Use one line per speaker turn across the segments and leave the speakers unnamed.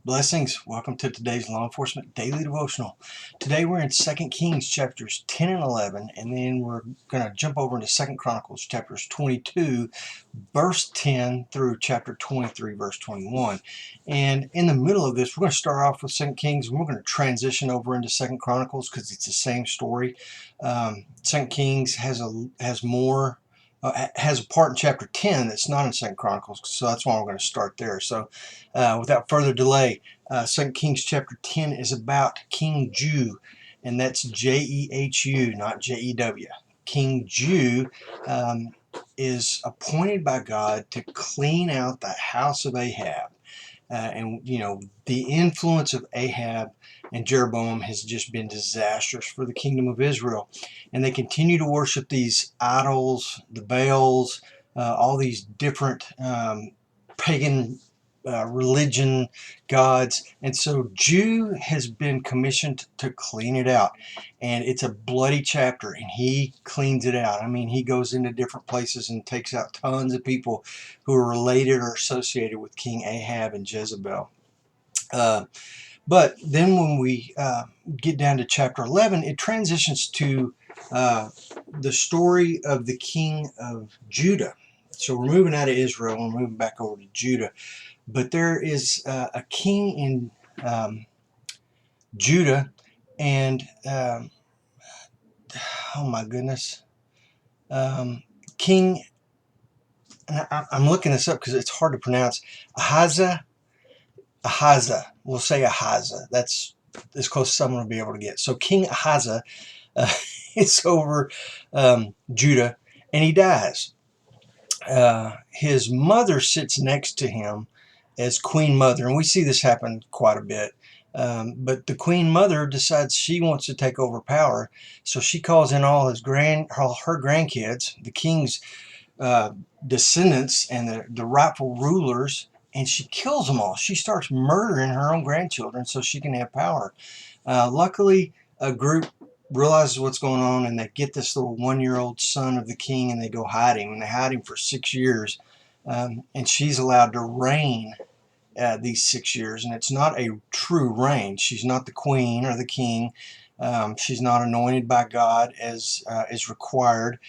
Blessings. Welcome to today's Law Enforcement Daily Devotional. Today we're in 2 Kings chapters 10 and 11, and then we're going to jump over into 2 Chronicles chapters 22, verse 10 through chapter 23, verse 21. And in the middle of this, we're going to start off with 2 Kings, and we're going to transition over into 2 Chronicles because it's the same story. 2 Kings has more. Has a part in chapter 10 that's not in 2 Chronicles, so that's why we're going to start there. So without further delay, 2 Kings chapter 10 is about King Jehu, and that's Jehu, not Jew. King Jehu is appointed by God to clean out the house of Ahab. The influence of Ahab and Jeroboam has just been disastrous for the kingdom of Israel. And they continue to worship these idols, the Baals, all these different pagan religion gods. And so Jehu has been commissioned to clean it out. And it's a bloody chapter, and he cleans it out. I mean, he goes into different places and takes out tons of people who are related or associated with King Ahab and Jezebel. But then when we get down to chapter 11, it transitions to the story of the king of Judah. So we're moving out of Israel and we're moving back over to Judah. But there is a king in Judah, and oh my goodness, King, and I'm looking this up because it's hard to pronounce, Ahaziah, we'll say Ahaziah. That's as close as someone will be able to get. So King Ahaziah is over Judah, and he dies. His mother sits next to him as queen mother, and we see this happen quite a bit. But the queen mother decides she wants to take over power, so she calls in all her grandkids, the king's descendants, and the rightful rulers, and she kills them all. She starts murdering her own grandchildren so she can have power. Luckily, a group realizes what's going on, and they get this little 1-year-old son of the king, and they go hide him, and they hide him for 6 years. And she's allowed to reign these 6 years, and it's not a true reign. She's not the queen or the king. She's not anointed by God as is required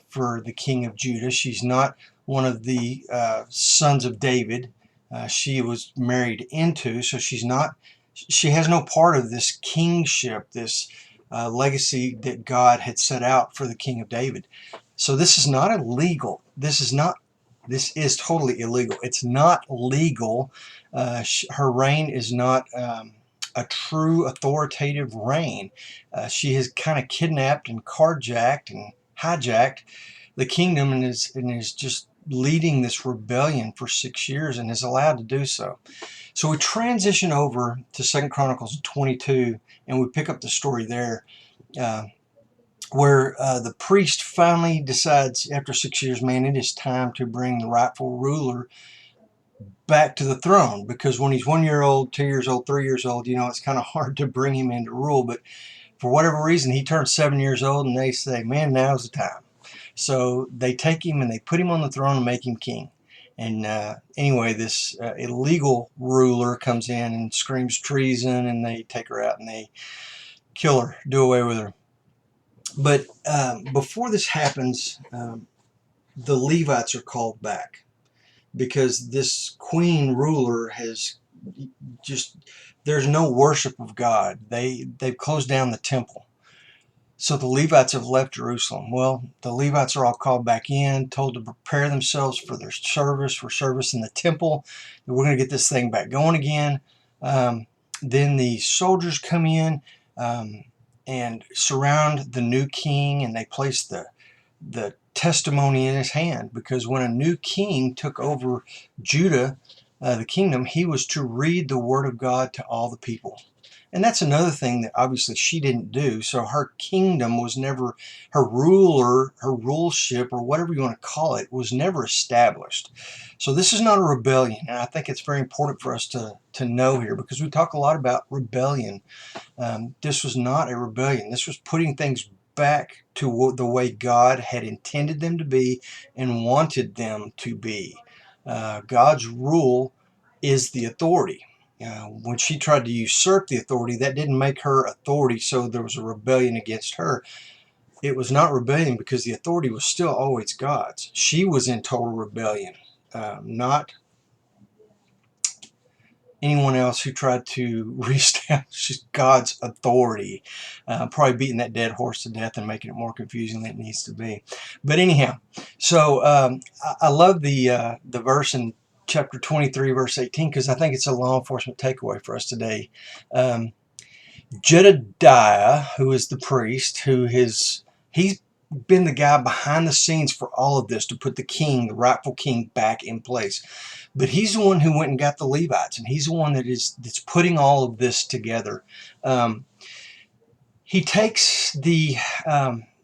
for the king of Judah. She's not one of the sons of David. She was married into, so she has no part of this kingship, this legacy that God had set out for the king of David. So this is not illegal. This is totally illegal. It's not legal. Her reign is not a true authoritative reign. She has kind of kidnapped and carjacked and hijacked the kingdom, and is just leading this rebellion for 6 years, and is allowed to do so. So we transition over to 2 Chronicles 22, and we pick up the story there. Where the priest finally decides after 6 years, man, it is time to bring the rightful ruler back to the throne, because when he's 1 year old, 2 years old, 3 years old, it's kind of hard to bring him in to rule. But for whatever reason, he turns 7 years old, and they say, man, now's the time. So they take him and they put him on the throne and make him king. And anyway, this illegal ruler comes in and screams treason, and they take her out and they kill her, do away with her. But before this happens, the Levites are called back, because this queen ruler has there's no worship of God. They've closed down the temple. So the Levites have left Jerusalem. Well, the Levites are all called back in, told to prepare themselves for their service in the temple. We're going to get this thing back going again. Then the soldiers come in and surround the new king, and they place the testimony in his hand, because when a new king took over Judah, the kingdom, he was to read the word of God to all the people. And that's another thing that obviously she didn't do. So her kingdom was never, her ruleship, or whatever you want to call it, was never established. So this is not a rebellion. And I think it's very important for us to know here, because we talk a lot about rebellion. This was not a rebellion. This was putting things back to the way God had intended them to be and wanted them to be. God's rule is the authority. when she tried to usurp the authority, that didn't make her authority, so there was a rebellion against her. It was not rebellion because the authority was still always God's. She was in total rebellion, not anyone else who tried to reestablish God's authority. Probably beating that dead horse to death and making it more confusing than it needs to be. But anyhow, so I love the verse in chapter 23, verse 18, because I think it's a law enforcement takeaway for us today. Jedediah, who is the priest, he's been the guy behind the scenes for all of this to put the king, the rightful king, back in place. But he's the one who went and got the Levites, and he's the one that's putting all of this together. He takes the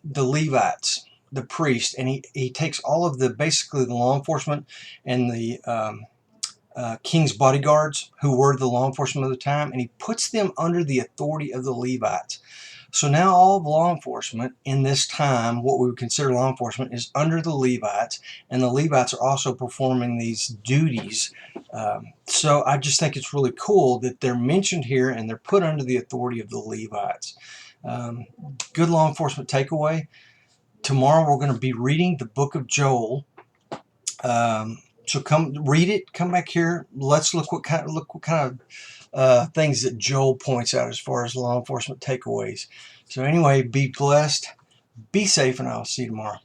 Levites, the priest, and he takes all of basically the law enforcement and the king's bodyguards, who were the law enforcement of the time, and he puts them under the authority of the Levites. So now all of law enforcement in this time, what we would consider law enforcement, is under the Levites, and the Levites are also performing these duties. So I just think it's really cool that they're mentioned here and they're put under the authority of the Levites. Good law enforcement takeaway. Tomorrow we're going to be reading the book of Joel. So come read it. Come back here. Let's look what kind of things that Joel points out as far as law enforcement takeaways. So anyway, be blessed, be safe, and I'll see you tomorrow.